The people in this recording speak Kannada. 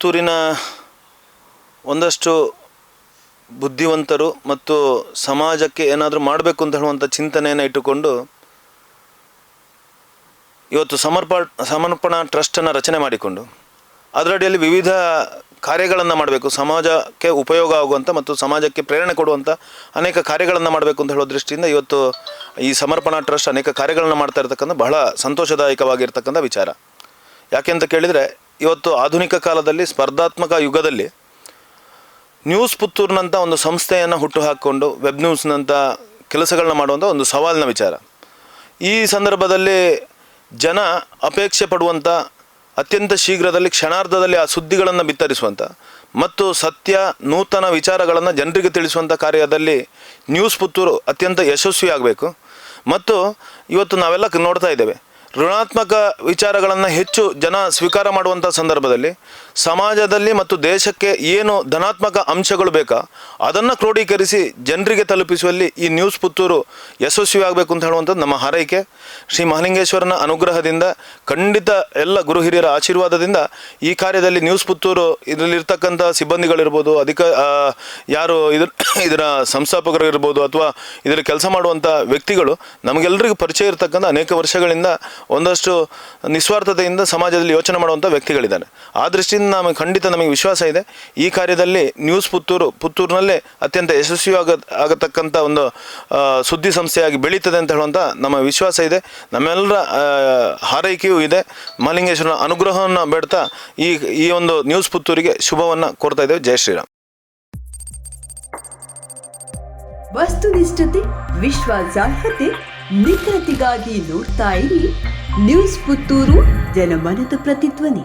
ಪುತ್ತೂರಿನ ಒಂದಷ್ಟು ಬುದ್ಧಿವಂತರು ಮತ್ತು ಸಮಾಜಕ್ಕೆ ಏನಾದರೂ ಮಾಡಬೇಕು ಅಂತ ಹೇಳುವಂಥ ಚಿಂತನೆಯನ್ನು ಇಟ್ಟುಕೊಂಡು ಇವತ್ತು ಸಮರ್ಪಣಾ ಟ್ರಸ್ಟನ್ನು ರಚನೆ ಮಾಡಿಕೊಂಡು ಅದರಡಿಯಲ್ಲಿ ವಿವಿಧ ಕಾರ್ಯಗಳನ್ನು ಮಾಡಬೇಕು, ಸಮಾಜಕ್ಕೆ ಉಪಯೋಗ ಆಗುವಂಥ ಮತ್ತು ಸಮಾಜಕ್ಕೆ ಪ್ರೇರಣೆ ಕೊಡುವಂಥ ಅನೇಕ ಕಾರ್ಯಗಳನ್ನು ಮಾಡಬೇಕು ಅಂತ ಹೇಳೋ ದೃಷ್ಟಿಯಿಂದ ಇವತ್ತು ಈ ಸಮರ್ಪಣಾ ಟ್ರಸ್ಟ್ ಅನೇಕ ಕಾರ್ಯಗಳನ್ನು ಮಾಡ್ತಾ ಇರ್ತಕ್ಕಂಥ ಬಹಳ ಸಂತೋಷದಾಯಕವಾಗಿರ್ತಕ್ಕಂಥ ವಿಚಾರ. ಯಾಕೆ ಅಂತ ಕೇಳಿದರೆ, ಇವತ್ತು ಆಧುನಿಕ ಕಾಲದಲ್ಲಿ ಸ್ಪರ್ಧಾತ್ಮಕ ಯುಗದಲ್ಲಿ ನ್ಯೂಸ್ ಪುತ್ತೂರಿನಂಥ ಒಂದು ಸಂಸ್ಥೆಯನ್ನು ಹುಟ್ಟುಹಾಕಿಕೊಂಡು ವೆಬ್ ನ್ಯೂಸ್ನಂಥ ಕೆಲಸಗಳನ್ನ ಮಾಡುವಂಥ ಒಂದು ಸವಾಲಿನ ವಿಚಾರ. ಈ ಸಂದರ್ಭದಲ್ಲಿ ಜನ ಅಪೇಕ್ಷೆ ಪಡುವಂಥ ಅತ್ಯಂತ ಶೀಘ್ರದಲ್ಲಿ ಕ್ಷಣಾರ್ಧದಲ್ಲಿ ಆ ಸುದ್ದಿಗಳನ್ನು ಬಿತ್ತರಿಸುವಂಥ ಮತ್ತು ಸತ್ಯ ನೂತನ ವಿಚಾರಗಳನ್ನು ಜನರಿಗೆ ತಿಳಿಸುವಂಥ ಕಾರ್ಯದಲ್ಲಿ ನ್ಯೂಸ್ ಪುತ್ತೂರು ಅತ್ಯಂತ ಯಶಸ್ವಿಯಾಗಬೇಕು. ಮತ್ತು ಇವತ್ತು ನಾವೆಲ್ಲ ನೋಡ್ತಾ ಇದ್ದೇವೆ, ಋಣಾತ್ಮಕ ವಿಚಾರಗಳನ್ನು ಹೆಚ್ಚು ಜನ ಸ್ವೀಕಾರ ಮಾಡುವಂಥ ಸಂದರ್ಭದಲ್ಲಿ ಸಮಾಜದಲ್ಲಿ ಮತ್ತು ದೇಶಕ್ಕೆ ಏನು ಧನಾತ್ಮಕ ಅಂಶಗಳು ಬೇಕಾ ಅದನ್ನು ಕ್ರೋಢೀಕರಿಸಿ ಜನರಿಗೆ ತಲುಪಿಸುವಲ್ಲಿ ಈ ನ್ಯೂಸ್ ಪುತ್ತೂರು ಯಶಸ್ವಿ ಆಗಬೇಕು ಅಂತ ಹೇಳುವಂಥದ್ದು ನಮ್ಮ ಹಾರೈಕೆ. ಶ್ರೀ ಮಹಾಲಿಂಗೇಶ್ವರನ ಅನುಗ್ರಹದಿಂದ, ಖಂಡಿತ ಎಲ್ಲ ಗುರು ಹಿರಿಯರ ಆಶೀರ್ವಾದದಿಂದ ಈ ಕಾರ್ಯದಲ್ಲಿ ನ್ಯೂಸ್ ಪುತ್ತೂರು ಇದರಲ್ಲಿರ್ತಕ್ಕಂಥ ಸಿಬ್ಬಂದಿಗಳಿರ್ಬೋದು, ಯಾರು ಇದರ ಸಂಸ್ಥಾಪಕರು ಇರ್ಬೋದು, ಅಥವಾ ಇದರಲ್ಲಿ ಕೆಲಸ ಮಾಡುವಂಥ ವ್ಯಕ್ತಿಗಳು ನಮಗೆಲ್ಲರಿಗೂ ಪರಿಚಯ ಇರತಕ್ಕಂಥ ಅನೇಕ ವರ್ಷಗಳಿಂದ ಒಂದಷ್ಟು ನಿಸ್ವಾರ್ಥತೆಯಿಂದ ಸಮಾಜದಲ್ಲಿ ಯೋಚನೆ ಮಾಡುವಂಥ ವ್ಯಕ್ತಿಗಳಿದ್ದಾರೆ. ಆ ದೃಷ್ಟಿಯಿಂದ ನಮಗೆ ವಿಶ್ವಾಸ ಇದೆ ಈ ಕಾರ್ಯದಲ್ಲಿ ನ್ಯೂಸ್ ಪುತ್ತೂರಿನಲ್ಲೇ ಅತ್ಯಂತ ಯಶಸ್ವಿ ಆಗತಕ್ಕಂಥ ಒಂದು ಸುದ್ದಿ ಸಂಸ್ಥೆಯಾಗಿ ಬೆಳೀತದೆ ಅಂತ ಹೇಳುವಂಥ ನಮ್ಮ ವಿಶ್ವಾಸ ಇದೆ. ನಮ್ಮೆಲ್ಲರ ಹಾರೈಕೆಯೂ ಇದೆ. ಮಹಾಲಿಂಗೇಶ್ವರನ ಅನುಗ್ರಹವನ್ನು ಬೇಡ್ತಾ ಈ ಒಂದು ನ್ಯೂಸ್ ಪುತ್ತೂರಿಗೆ ಶುಭವನ್ನು ಕೋರ್ತಾ ಇದ್ದೇವೆ. ಜೈ ಶ್ರೀರಾಮ್. ವಸ್ತುನಿಷ್ಠತೆ, ವಿಶ್ವಾಸಾರ್ಹತೆ, ನಿಖರತೆಗಾಗಿ ನೋಡ್ತಾ ಇರಿ ನ್ಯೂಸ್ ಪುತ್ತೂರು, ಜನಮನದ ಪ್ರತಿಧ್ವನಿ.